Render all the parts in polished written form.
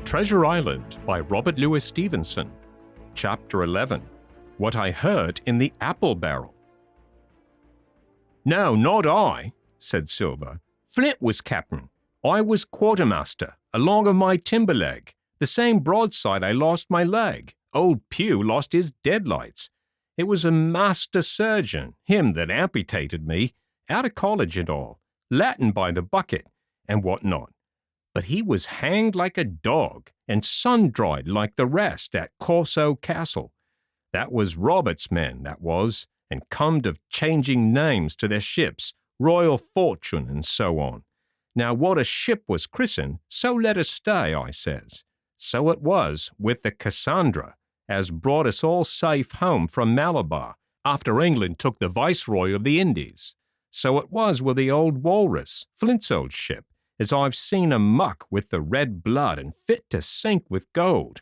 Treasure Island by Robert Louis Stevenson. Chapter 11. What I Heard in the Apple Barrel. "No, not I," said Silver. "Flint was captain. I was quartermaster, along of my timber leg. The same broadside I lost my leg. Old Pugh lost his deadlights. It was a master surgeon, him that amputated me, out of college and all, Latin by the bucket, and what not. But he was hanged like a dog, and sun-dried like the rest at Cassell Co. That was Robert's men, that was, and comed of changing names to their ships, Royal Fortune and so on. Now what a ship was christened, so let us stay, I says. So it was with the Cassandra, as brought us all safe home from Malabar, after England took the Viceroy of the Indies. So it was with the old Walrus, Flint's old ship, as I've seen a muck with the red blood and fit to sink with gold."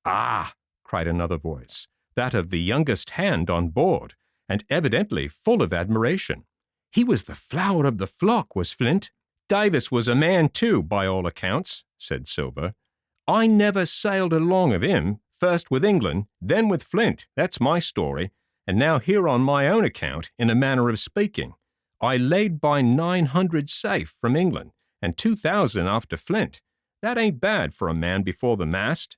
"Ah!" cried another voice, that of the youngest hand on board, and evidently full of admiration. "He was the flower of the flock, was Flint." "Davis was a man too, by all accounts," said Silver. "I never sailed along of him, first with England, then with Flint, that's my story, and now here on my own account, in a manner of speaking. I laid by 900 safe from England, and 2,000 after Flint. That ain't bad for a man before the mast.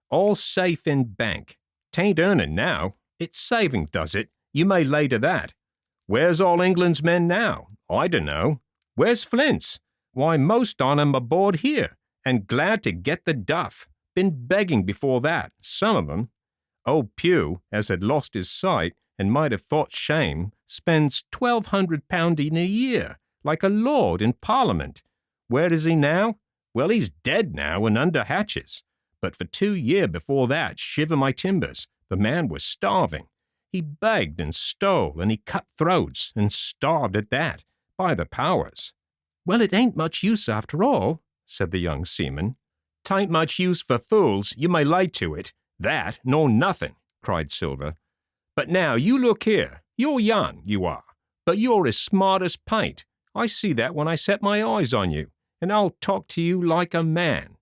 All safe in bank. 'Tain't earning now. It's saving does it, you may lay to that. Where's all England's men now? I dunno. Where's Flint's? Why, most on 'em aboard here, and glad to get the duff. Been begging before that, some of 'em. Old Pugh, as had lost his sight, and might have thought shame, spends £1,200 in a year, like a lord in Parliament. Where is he now? Well, he's dead now and under hatches. But for 2 years before that, shiver my timbers, the man was starving. He begged and stole, and he cut throats, and starved at that, by the powers." "Well, it ain't much use after all," said the young seaman. "'Tain't much use for fools, you may lay to it. That, nor nothing," cried Silver. "But now, you look here. You're young, you are, but you're as smart as paint. I see that when I set my eyes on you, and I'll talk to you like a man."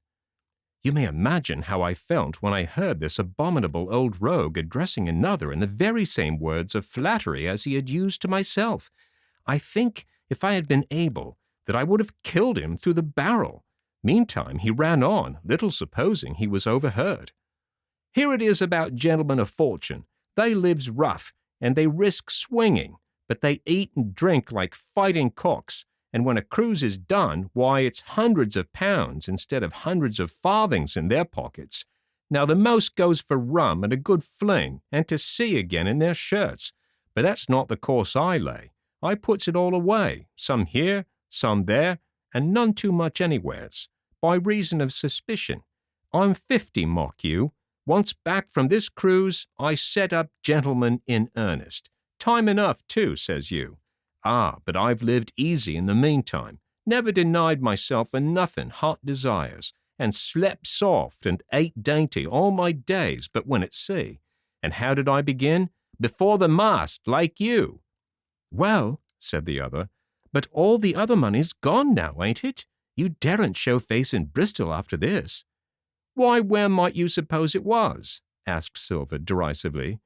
You may imagine how I felt when I heard this abominable old rogue addressing another in the very same words of flattery as he had used to myself. I think, if I had been able, that I would have killed him through the barrel. Meantime he ran on, little supposing he was overheard. "Here it is about gentlemen of fortune. They lives rough, and they risk swinging, but they eat and drink like fighting cocks, and when a cruise is done, why, it's hundreds of pounds instead of hundreds of farthings in their pockets. Now the most goes for rum and a good fling, and to sea again in their shirts. But that's not the course I lay. I puts it all away, some here, some there, and none too much anywheres, by reason of suspicion. I'm 50, mark you. Once back from this cruise, I set up gentlemen in earnest. Time enough, too, says you. Ah, but I've lived easy in the meantime, never denied myself a nothing hot desires, and slept soft and ate dainty all my days but when at sea. And how did I begin? Before the mast, like you." "Well," said the other, "but all the other money's gone now, ain't it? You daren't show face in Bristol after this." "Why, where might you suppose it was?" asked Silver derisively.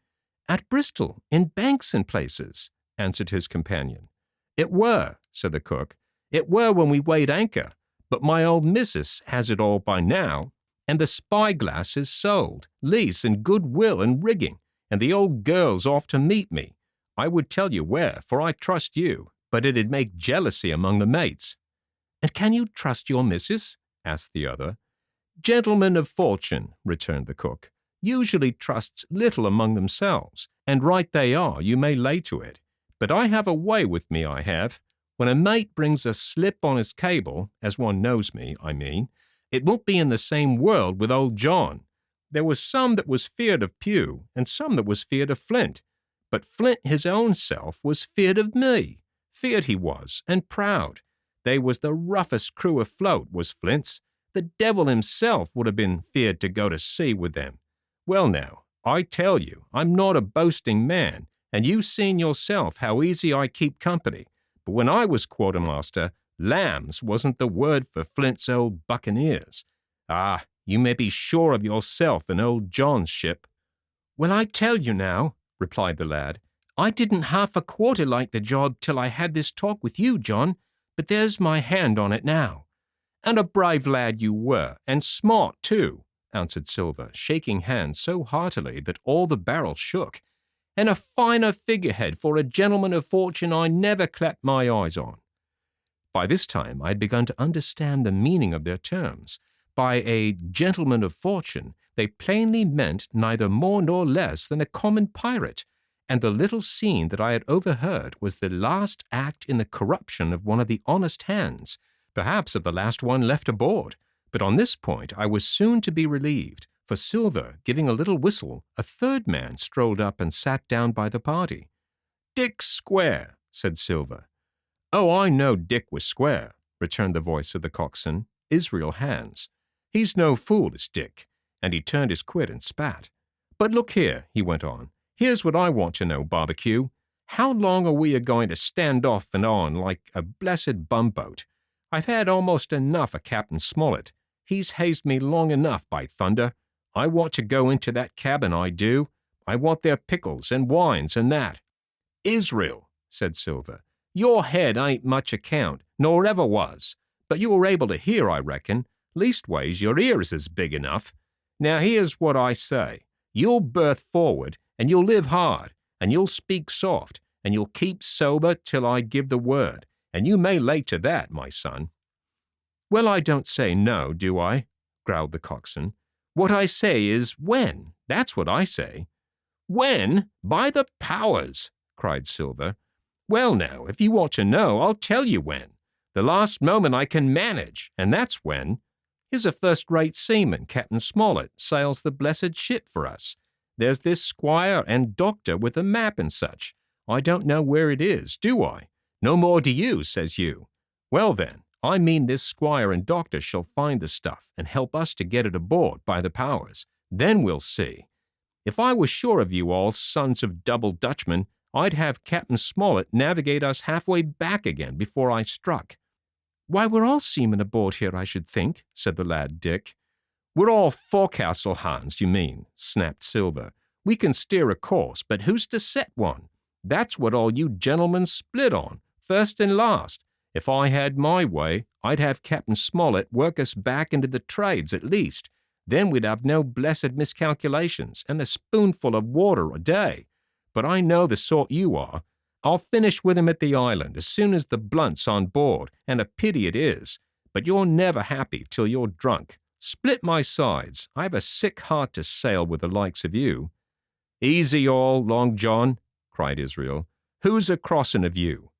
"At Bristol, in banks and places," answered his companion. "It were," said the cook. "It were when we weighed anchor, but my old missus has it all by now, and the spyglass is sold, lease and goodwill and rigging, and the old girl's off to meet me. I would tell you where, for I trust you, but it'd make jealousy among the mates." "And can you trust your missus?" asked the other. "Gentlemen of fortune," returned the cook, "usually trusts little among themselves, and right they are, you may lay to it. But I have a way with me, I have. When a mate brings a slip on his cable, as one knows me, I mean, it won't be in the same world with old John. There was some that was feared of Pugh, and some that was feared of Flint. But Flint his own self was feared of me. Feared he was, and proud. They was the roughest crew afloat, was Flint's. The devil himself would have been feared to go to sea with them. Well now, I tell you, I'm not a boasting man, and you've seen yourself how easy I keep company. But when I was quartermaster, lambs wasn't the word for Flint's old buccaneers. Ah, You may be sure of yourself in old John's ship." "Well, I tell you now," replied the lad, "I didn't half a quarter like the job till I had this talk with you, John, but there's my hand on it now." "And a brave lad you were, and smart too," answered Silver, shaking hands so heartily that all the barrel shook. "And a finer figurehead for a gentleman of fortune I never clapped my eyes on." By this time I had begun to understand the meaning of their terms. By a gentleman of fortune, they plainly meant neither more nor less than a common pirate, and the little scene that I had overheard was the last act in the corruption of one of the honest hands, perhaps of the last one left aboard. But on this point I was soon to be relieved, for Silver, giving a little whistle, a third man strolled up and sat down by the party. "Dick Square," said Silver. "Oh, I know Dick was square," returned the voice of the coxswain, Israel Hands. "He's no fool, is Dick," and he turned his quid and spat. "But look here," he went on, "here's what I want to know, Barbecue. How long are we a-going to stand off and on like a blessed bumboat? I've had almost enough of Captain Smollett. He's hazed me long enough, by thunder. I want to go into that cabin, I do. I want their pickles and wines and that." "Israel," said Silver, "your head ain't much account, nor ever was, but you were able to hear, I reckon. Leastways, your ears is big enough. Now here's what I say. You'll berth forward, and you'll live hard, and you'll speak soft, and you'll keep sober till I give the word, and you may lay to that, my son." "Well, I don't say no, do I?" growled the coxswain. "What I say is when. That's what I say." "When? By the powers!" cried Silver. "Well, now, if you want to know, I'll tell you when. The last moment I can manage, and that's when. Here's a first-rate seaman, Captain Smollett, sails the blessed ship for us. There's this squire and doctor with a map and such. I don't know where it is, do I? No more do you, says you. Well then, I mean this squire and doctor shall find the stuff and help us to get it aboard by the powers. Then we'll see. If I was sure of you all sons of double Dutchmen, I'd have Captain Smollett navigate us halfway back again before I struck." "Why, we're all seamen aboard here, I should think," said the lad Dick. "We're all forecastle hands, you mean," snapped Silver. "We can steer a course, but who's to set one? That's what all you gentlemen split on, first and last. If I had my way, I'd have Captain Smollett work us back into the trades at least. Then we'd have no blessed miscalculations and a spoonful of water a day. But I know the sort you are. I'll finish with him at the island as soon as the blunt's on board, and a pity it is. But you're never happy till you're drunk. Split my sides, I've a sick heart to sail with the likes of you." "Easy all, Long John," cried Israel. "Who's a-crossing of you?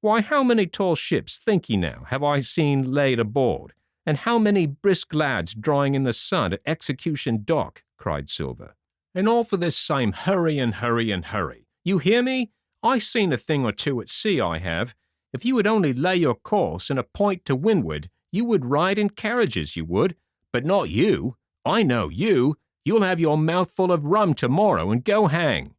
Why, how many tall ships, think ye now, have I seen laid aboard? And how many brisk lads drying in the sun at Execution Dock?" cried Silver. "And all for this same hurry and hurry and hurry. You hear me? I seen a thing or two at sea, I have. If you would only lay your course and a point to windward, you would ride in carriages, you would. But not you. I know you. You'll have your mouthful of rum tomorrow and go hang."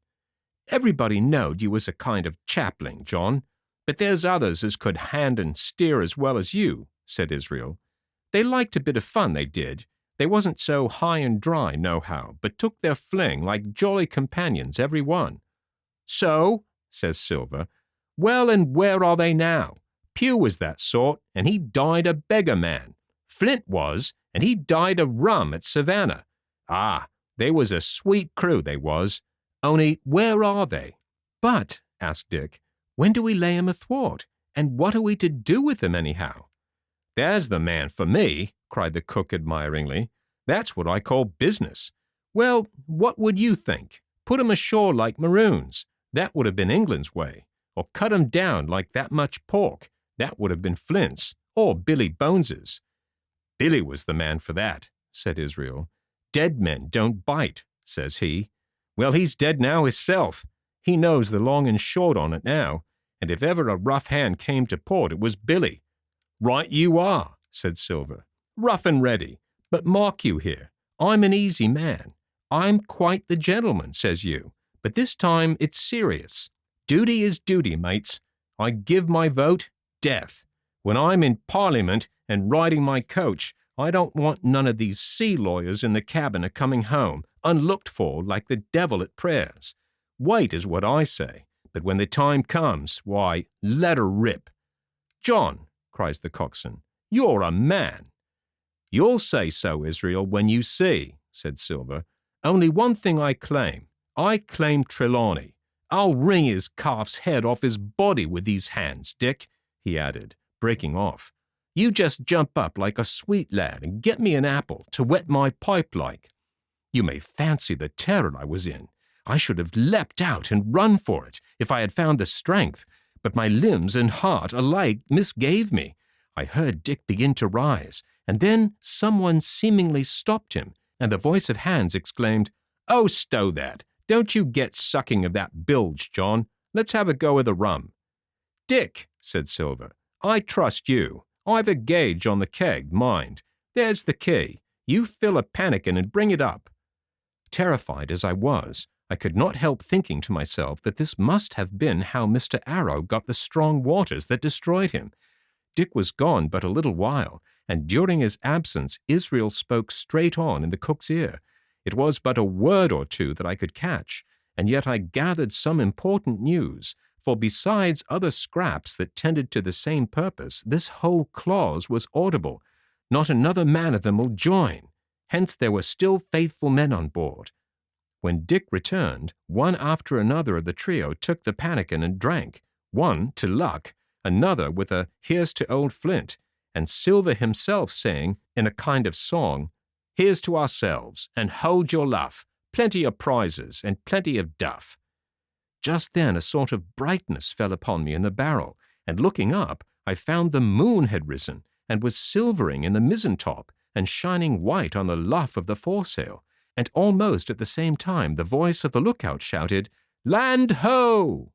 "Everybody knowed you was a kind of chaplain, John. But there's others as could hand and steer as well as you," said Israel. "They liked a bit of fun, they did. They wasn't so high and dry, nohow, but took their fling like jolly companions, every one." "So?" says Silver. "Well, and where are they now? Pugh was that sort, and he died a beggar man. Flint was, and he died of rum at Savannah. Ah, they was a sweet crew, they was. Only, where are they?" "But," asked Dick, "when do we lay 'em athwart? And what are we to do with them, anyhow?" "There's the man for me," cried the cook admiringly. "That's what I call business. Well, what would you think? Put 'em ashore like maroons. That would have been England's way. Or cut 'em down like that much pork. That would have been Flint's, or Billy Bones's." "Billy was the man for that," said Israel. "Dead men don't bite," says he. Well, he's dead now hisself. He knows the long and short on it now, and if ever a rough hand came to port, it was Billy. "Right you are," said Silver. "Rough and ready. But mark you here, I'm an easy man. I'm quite the gentleman, says you. But this time it's serious. Duty is duty, mates. I give my vote, death. When I'm in Parliament and riding my coach, I don't want none of these sea lawyers in the cabin a coming home, unlooked for like the devil at prayers. Wait is what I say, but when the time comes, why, let her rip. John, cries the coxswain, you're a man. You'll say so, Israel, when you see, said Silver. Only one thing I claim. I claim Trelawney. I'll wring his calf's head off his body with these hands, Dick, he added, breaking off. You just jump up like a sweet lad and get me an apple to wet my pipe like. You may fancy the terror I was in. I should have leapt out and run for it if I had found the strength, but my limbs and heart alike misgave me. I heard Dick begin to rise, and then someone seemingly stopped him, and the voice of Hans exclaimed, "Oh, stow that! Don't you get sucking of that bilge, John. Let's have a go of the rum." "Dick," said Silver, "I trust you. I've a gauge on the keg, mind. There's the key. You fill a pannikin and bring it up." Terrified as I was, I could not help thinking to myself that this must have been how Mr. Arrow got the strong waters that destroyed him. Dick was gone but a little while, and during his absence Israel spoke straight on in the cook's ear. It was but a word or two that I could catch, and yet I gathered some important news, for besides other scraps that tended to the same purpose, this whole clause was audible. Not another man of them will join. Hence there were still faithful men on board. When Dick returned, one after another of the trio took the pannikin and drank, one to luck, another with a "Here's to old Flint," and Silver himself saying, in a kind of song, "Here's to ourselves, and hold your luff, plenty of prizes, and plenty of duff." Just then a sort of brightness fell upon me in the barrel, and looking up, I found the moon had risen, and was silvering in the mizzen-top, and shining white on the luff of the foresail, and almost at the same time the voice of the lookout shouted, "Land ho!"